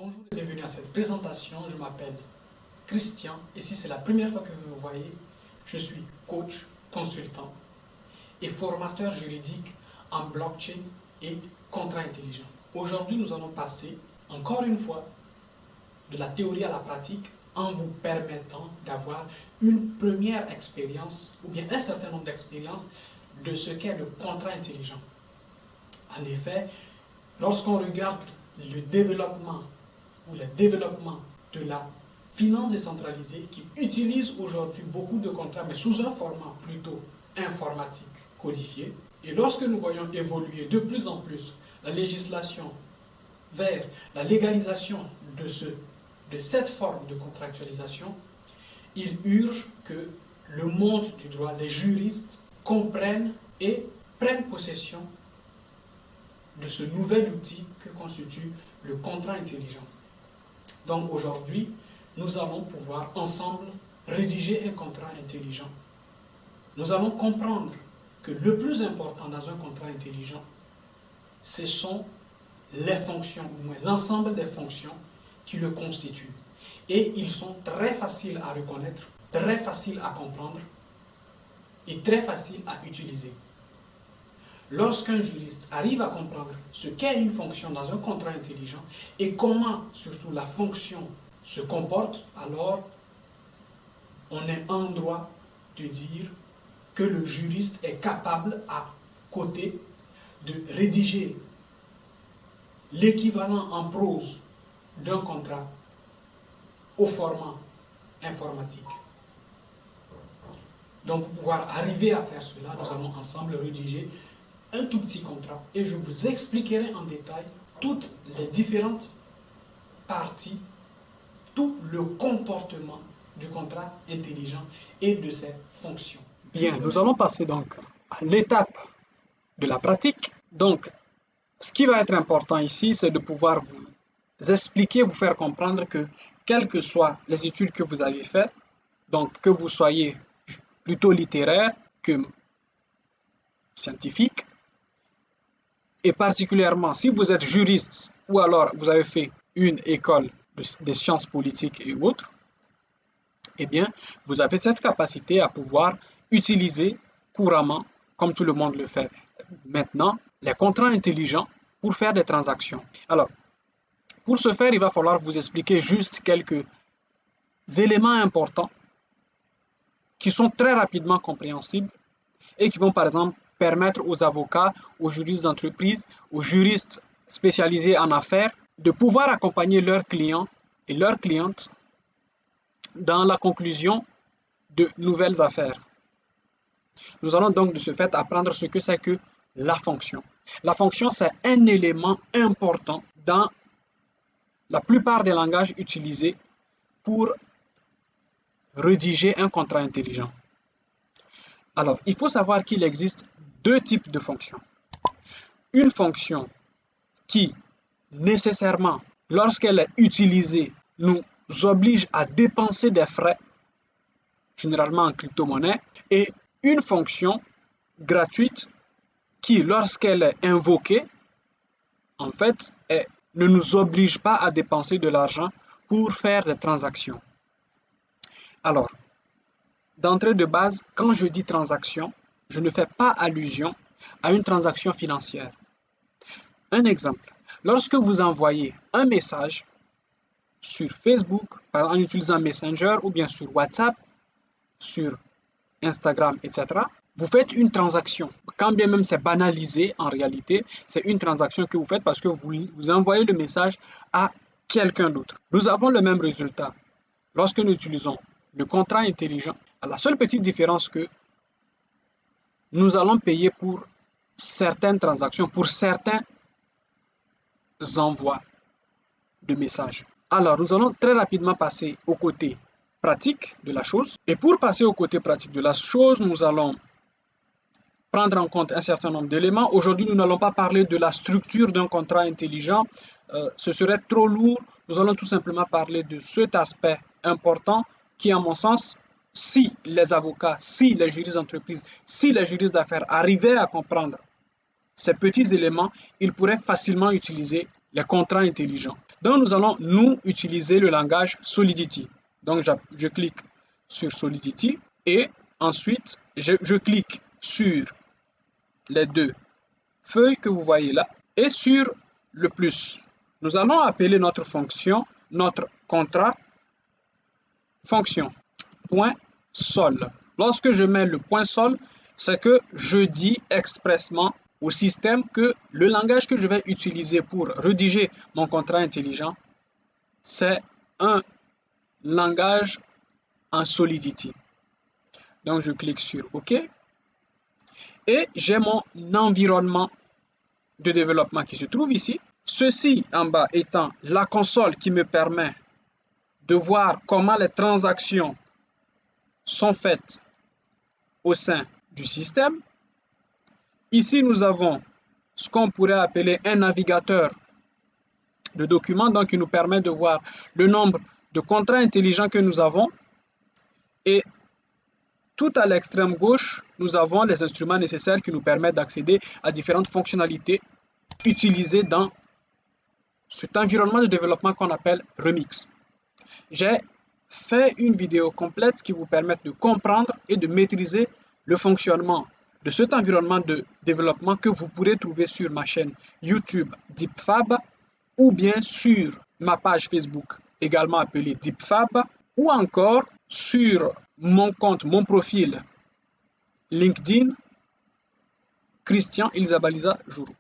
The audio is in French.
Bonjour et bienvenue à cette présentation. Je m'appelle Christian et si c'est la première fois que vous me voyez, je suis coach, consultant et formateur juridique en blockchain et contrat intelligent. Aujourd'hui, nous allons passer encore une fois de la théorie à la pratique en vous permettant d'avoir une première expérience ou bien un certain nombre d'expériences de ce qu'est le contrat intelligent. En effet, lorsqu'on regarde le développement de la finance décentralisée qui utilise aujourd'hui beaucoup de contrats, mais sous un format plutôt informatique, codifié. Et lorsque nous voyons évoluer de plus en plus la législation vers la légalisation de cette forme de contractualisation, il urge que le monde du droit, les juristes, comprennent et prennent possession de ce nouvel outil que constitue le contrat intelligent. Donc aujourd'hui, nous allons pouvoir ensemble rédiger un contrat intelligent. Nous allons comprendre que le plus important dans un contrat intelligent, ce sont les fonctions, ou moins l'ensemble des fonctions qui le constituent. Et ils sont très faciles à reconnaître, très faciles à comprendre et très faciles à utiliser. Lorsqu'un juriste arrive à comprendre ce qu'est une fonction dans un contrat intelligent et comment surtout la fonction se comporte, alors on est en droit de dire que le juriste est capable à côté de rédiger l'équivalent en prose d'un contrat au format informatique. Donc pour pouvoir arriver à faire cela, nous allons ensemble rédiger un tout petit contrat et je vous expliquerai en détail toutes les différentes parties, tout le comportement du contrat intelligent et de ses fonctions. Bien, nous allons passer donc à l'étape de la pratique. Donc, ce qui va être important ici, c'est de pouvoir vous expliquer, vous faire comprendre que quelles que soient les études que vous avez faites, donc que vous soyez plutôt littéraire que scientifique, et particulièrement si vous êtes juriste ou alors vous avez fait une école de sciences politiques et autres, eh bien, vous avez cette capacité à pouvoir utiliser couramment, comme tout le monde le fait maintenant, les contrats intelligents pour faire des transactions. Alors, pour ce faire, il va falloir vous expliquer juste quelques éléments importants qui sont très rapidement compréhensibles et qui vont par exemple permettre aux avocats, aux juristes d'entreprise, aux juristes spécialisés en affaires de pouvoir accompagner leurs clients et leurs clientes dans la conclusion de nouvelles affaires. Nous allons donc de ce fait apprendre ce que c'est que la fonction. La fonction, c'est un élément important dans la plupart des langages utilisés pour rédiger un contrat intelligent. Alors, il faut savoir qu'il existe deux types de fonctions. Une fonction qui, nécessairement, lorsqu'elle est utilisée, nous oblige à dépenser des frais, généralement en crypto-monnaie, et une fonction gratuite qui, lorsqu'elle est invoquée, en fait, ne nous oblige pas à dépenser de l'argent pour faire des transactions. Alors, d'entrée de base, quand je dis transaction, je ne fais pas allusion à une transaction financière. Un exemple, lorsque vous envoyez un message sur Facebook, en utilisant Messenger ou bien sur WhatsApp, sur Instagram, etc., vous faites une transaction. Quand bien même c'est banalisé, en réalité, c'est une transaction que vous faites parce que vous envoyez le message à quelqu'un d'autre. Nous avons le même résultat lorsque nous utilisons le contrat intelligent. La seule petite différence que nous allons payer pour certaines transactions, pour certains envois de messages. Alors, nous allons très rapidement passer au côté pratique de la chose. Et pour passer au côté pratique de la chose, nous allons prendre en compte un certain nombre d'éléments. Aujourd'hui, nous n'allons pas parler de la structure d'un contrat intelligent. Ce serait trop lourd. Nous allons tout simplement parler de cet aspect important qui, à mon sens, si les avocats, si les juristes d'entreprise, si les juristes d'affaires arrivaient à comprendre ces petits éléments, ils pourraient facilement utiliser les contrats intelligents. Donc, nous allons nous utiliser le langage Solidity. Donc, je clique sur Solidity et ensuite, je clique sur les deux feuilles que vous voyez là et sur le plus. Nous allons appeler notre fonction, notre contrat, fonction, point sol. Lorsque je mets le point sol, c'est que je dis expressement au système que le langage que je vais utiliser pour rédiger mon contrat intelligent, c'est un langage en Solidity. Donc, je clique sur OK et j'ai mon environnement de développement qui se trouve ici. Ceci en bas étant la console qui me permet de voir comment les transactions sont faites au sein du système. Ici, nous avons ce qu'on pourrait appeler un navigateur de documents, donc qui nous permet de voir le nombre de contrats intelligents que nous avons. Et tout à l'extrême gauche, nous avons les instruments nécessaires qui nous permettent d'accéder à différentes fonctionnalités utilisées dans cet environnement de développement qu'on appelle Remix. J'ai fait une vidéo complète qui vous permet de comprendre et de maîtriser le fonctionnement de cet environnement de développement que vous pourrez trouver sur ma chaîne YouTube DeepFab ou bien sur ma page Facebook également appelée DeepFab ou encore sur mon compte, mon profil LinkedIn Christian Ilzabaliza Jourou.